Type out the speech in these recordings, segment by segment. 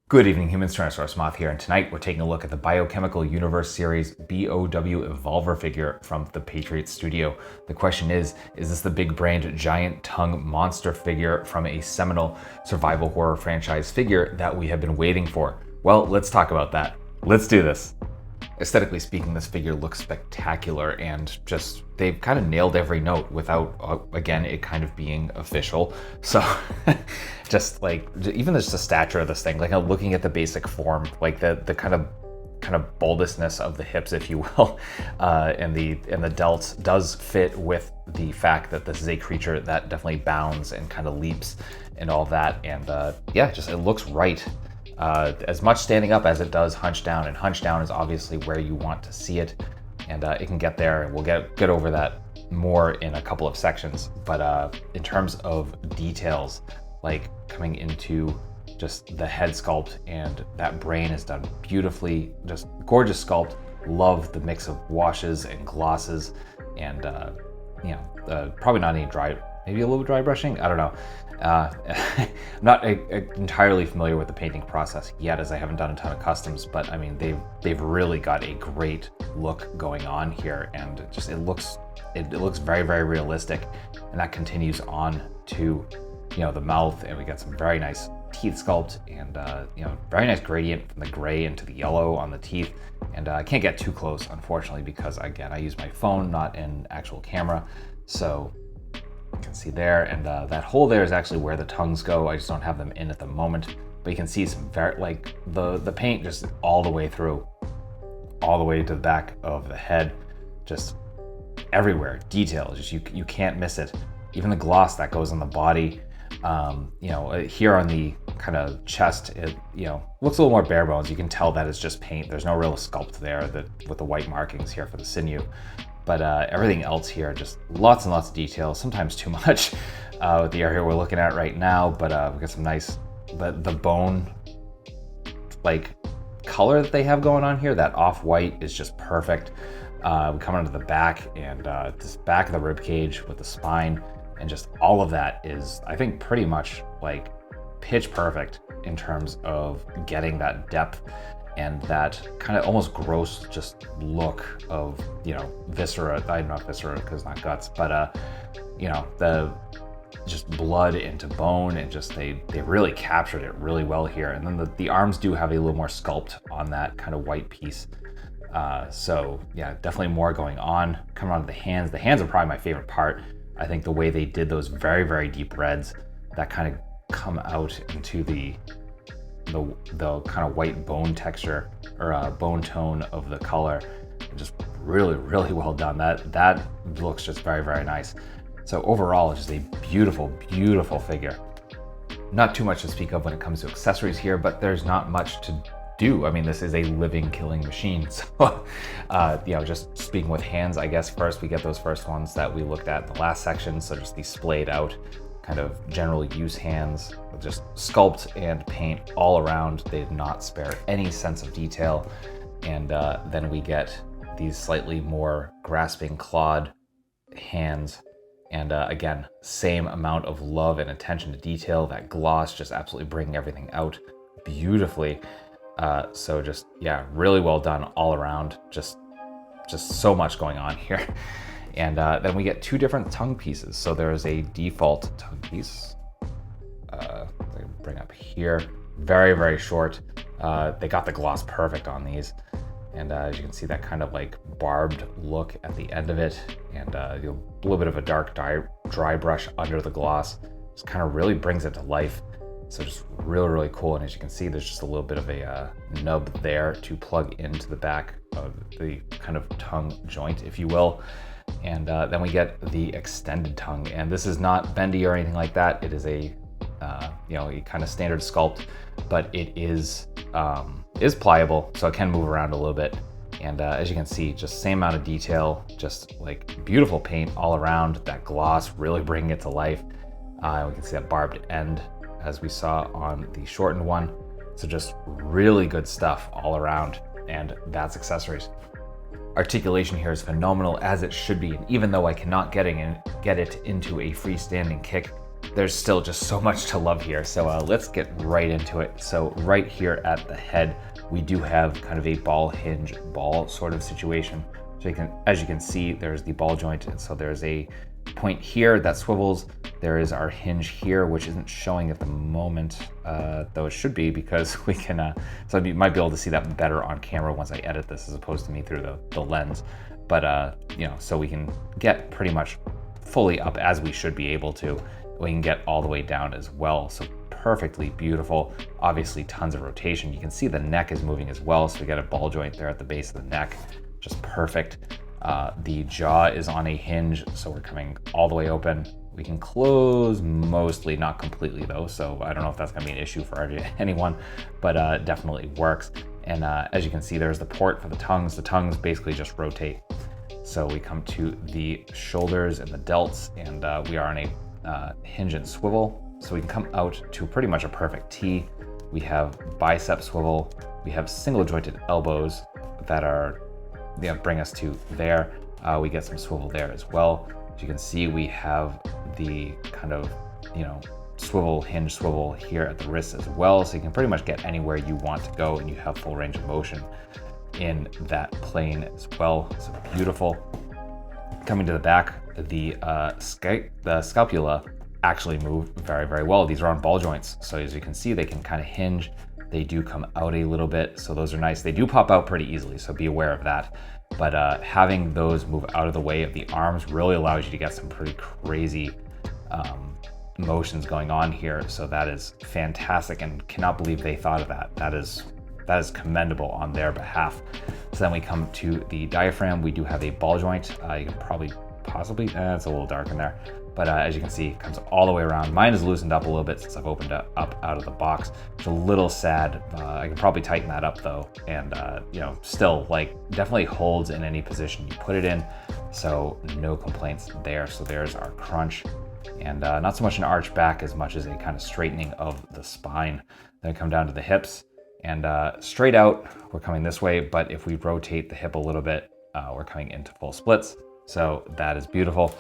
Good evening, humans. Tyrannosaurusmoth here, and tonight we're taking a look at the Biochemical Universe Series B.O.W. Evolver figure from the Patriot Studio. The question is this the big-brained, giant-tongue monster figure from a seminal survival horror franchise figure that we have been waiting for? Well, let's talk about that. Let's do this. Aesthetically speaking, this figure looks spectacular, and just they've kind of nailed every note without, again, it kind of being official. So just like even just the stature of this thing, like looking at the basic form, like the kind of bulbousness of the hips, if you will, and the delts does fit with the fact that this is a creature that definitely bounds and kind of leaps and all that, and yeah, just it looks right. As much standing up as it does hunched down, and hunched down is obviously where you want to see it, and it can get there, and we'll get over that more in a couple of sections. But in terms of details, like coming into just the head sculpt, and that brain is done beautifully, just gorgeous sculpt. Love the mix of washes and glosses, and probably not any dry, maybe a little dry brushing, I don't know. I'm not entirely familiar with the painting process yet, as I haven't done a ton of customs, but I mean they've really got a great look going on here, and just it looks very, very realistic, and that continues on to the mouth, and we got some very nice teeth sculpt, and very nice gradient from the gray into the yellow on the teeth. And I can't get too close, unfortunately, because again, I use my phone, not an actual camera, so you can see there, and that hole there is actually where the tongues go. I just don't have them in at the moment, but you can see some very, like the paint just all the way through, all the way to the back of the head, just everywhere. Detail, just you can't miss it. Even the gloss that goes on the body, here on the kind of chest, it looks a little more bare bones. You can tell that it's just paint. There's no real sculpt there with the white markings here for the sinew. But everything else here, just lots and lots of detail, sometimes too much with the area we're looking at right now. But we got some nice, the bone like color that they have going on here, that off-white is just perfect. We come onto the back, and this back of the rib cage with the spine, and just all of that is, I think, pretty much like pitch perfect in terms of getting that depth and that kind of almost gross just look of, viscera. I'm not viscera because it's not guts, but the just blood into bone, and just they really captured it really well here. And then the arms do have a little more sculpt on that kind of white piece. So yeah, definitely more going on. Coming on to the hands. The hands are probably my favorite part. I think the way they did those very, very deep reds that kind of come out into the kind of white bone texture, or bone tone of the color, just really, really well done. That looks just very, very nice. So overall, it's just a beautiful, beautiful figure. Not too much to speak of when it comes to accessories here, but there's not much to do. I mean, this is a living, killing machine. So, just speaking with hands, I guess first we get those first ones that we looked at in the last section. So just these splayed out kind of general use hands, just sculpt and paint all around. They did not spare any sense of detail. And then we get these slightly more grasping clawed hands. And again, same amount of love and attention to detail. That gloss just absolutely bringing everything out beautifully. So just, yeah, really well done all around. Just so much going on here. And then we get two different tongue pieces. So there is a default tongue piece. I bring up here, very, very short. They got the gloss perfect on these. And as you can see, that kind of like barbed look at the end of it, and a little bit of a dark dry brush under the gloss, just kind of really brings it to life. So just really, really cool. And as you can see, there's just a little bit of a nub there to plug into the back of the kind of tongue joint, if you will. And then we get the extended tongue, and this is not bendy or anything like that. It is a kind of standard sculpt, but it is pliable, so it can move around a little bit. And as you can see, just same amount of detail, just like beautiful paint all around. That gloss really bringing it to life. We can see that barbed end as we saw on the shortened one. So just really good stuff all around, and that's accessories. Articulation here is phenomenal, as it should be, and even though I cannot get it into a freestanding kick, there's still just so much to love here. So let's get right into it. So right here at the head, we do have kind of a ball hinge ball sort of situation. So as you can see, there's the ball joint. And so there's a point here that swivels. There is our hinge here, which isn't showing at the moment, though it should be, because we can, so you might be able to see that better on camera once I edit this as opposed to me through the lens. But, so we can get pretty much fully up as we should be able to. We can get all the way down as well. So perfectly beautiful. Obviously tons of rotation. You can see the neck is moving as well. So we got a ball joint there at the base of the neck, just perfect. The jaw is on a hinge, so we're coming all the way open. We can close mostly, not completely though. So I don't know if that's gonna be an issue for anyone, but definitely works. And as you can see, there's the port for the tongues. The tongues basically just rotate. So we come to the shoulders and the delts, and we are on a hinge and swivel. So we can come out to pretty much a perfect T. We have bicep swivel. We have single jointed elbows that are, bring us to there. We get some swivel there as well. As you can see, we have the kind of, swivel, hinge swivel here at the wrist as well. So you can pretty much get anywhere you want to go, and you have full range of motion in that plane as well. So beautiful. Coming to the back, the scapula actually move very, very well. These are on ball joints. So as you can see, they can kind of hinge. They do come out a little bit. So those are nice. They do pop out pretty easily. So be aware of that. But having those move out of the way of the arms really allows you to get some pretty crazy motions going on here. So that is fantastic, and cannot believe they thought of that. That is commendable on their behalf. So then we come to the diaphragm. We do have a ball joint. You can possibly, it's a little dark in there. But as you can see, it comes all the way around. Mine is loosened up a little bit since I've opened it up out of the box. It's a little sad. I can probably tighten that up though. And still definitely holds in any position you put it in. So no complaints there. So there's our crunch. And not so much an arch back as much as a kind of straightening of the spine. Then we come down to the hips. And straight out, we're coming this way, but if we rotate the hip a little bit, we're coming into full splits. So that is beautiful.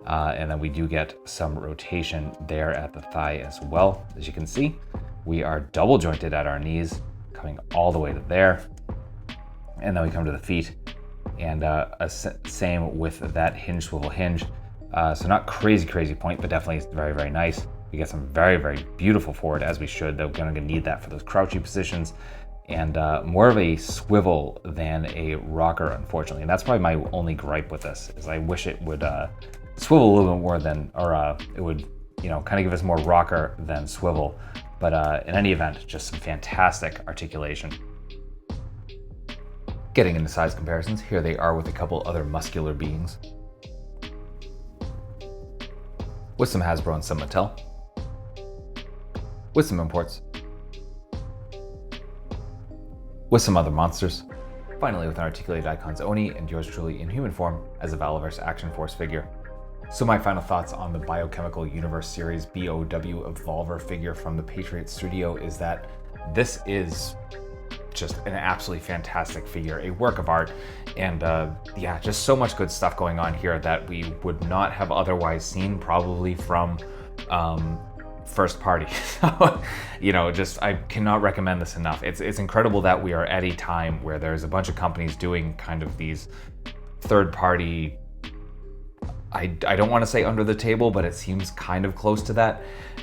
And then we do get some rotation there at the thigh as well. As you can see, we are double jointed at our knees, coming all the way to there. And then we come to the feet, and same with that hinge swivel hinge. So not crazy point, but definitely very, very nice. We get some very, very beautiful forward, as we should. They're gonna need that for those crouchy positions, and more of a swivel than a rocker, unfortunately. And that's probably my only gripe with this, is I wish it would swivel a little bit more it would, kind of give us more rocker than swivel. But in any event, just some fantastic articulation. Getting into size comparisons, here they are with a couple other muscular beings. With some Hasbro and some Mattel. With some imports, with some other monsters, finally with an articulated icons Oni, and yours truly in human form as a Valorverse Action Force figure. So my final thoughts on the Biochemical Universe Series B.O.W. Evolver figure from the Patriot Studio is that this is just an absolutely fantastic figure, a work of art, and just so much good stuff going on here that we would not have otherwise seen probably from first party. I cannot recommend this enough. It's incredible that we are at a time where there's a bunch of companies doing kind of these third party, I don't want to say under the table, but it seems kind of close to that.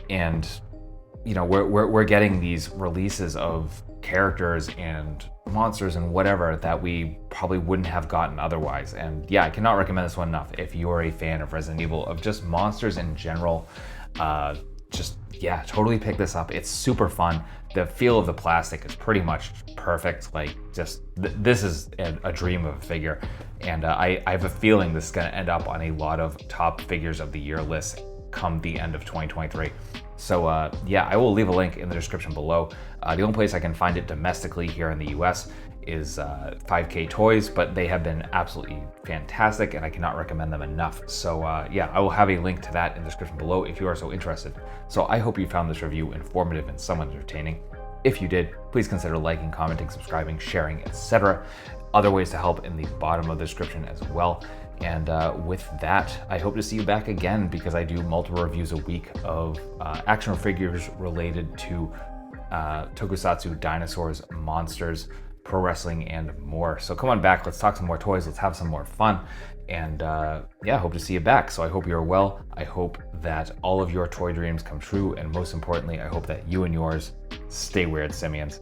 And we're getting these releases of characters and monsters and whatever that we probably wouldn't have gotten otherwise. And yeah, I cannot recommend this one enough if you're a fan of Resident Evil, of just monsters in general. Totally pick this up. It's super fun. The feel of the plastic is pretty much perfect. This is a dream of a figure, and I have a feeling this is going to end up on a lot of top figures of the year lists come the end of 2023. So I will leave a link in the description below. The only place I can find it domestically here in the US is 5K Toys, but they have been absolutely fantastic and I cannot recommend them enough. So I will have a link to that in the description below if you are so interested. So I hope you found this review informative and somewhat entertaining. If you did, please consider liking, commenting, subscribing, sharing, etc. Other ways to help in the bottom of the description as well. And with that, I hope to see you back again, because I do multiple reviews a week of action figures related to tokusatsu, dinosaurs, monsters, pro wrestling, and more. So come on back, let's talk some more toys, let's have some more fun. And yeah, hope to see you back. So I hope you're well. I hope that all of your toy dreams come true. And most importantly, I hope that you and yours stay weird, simians.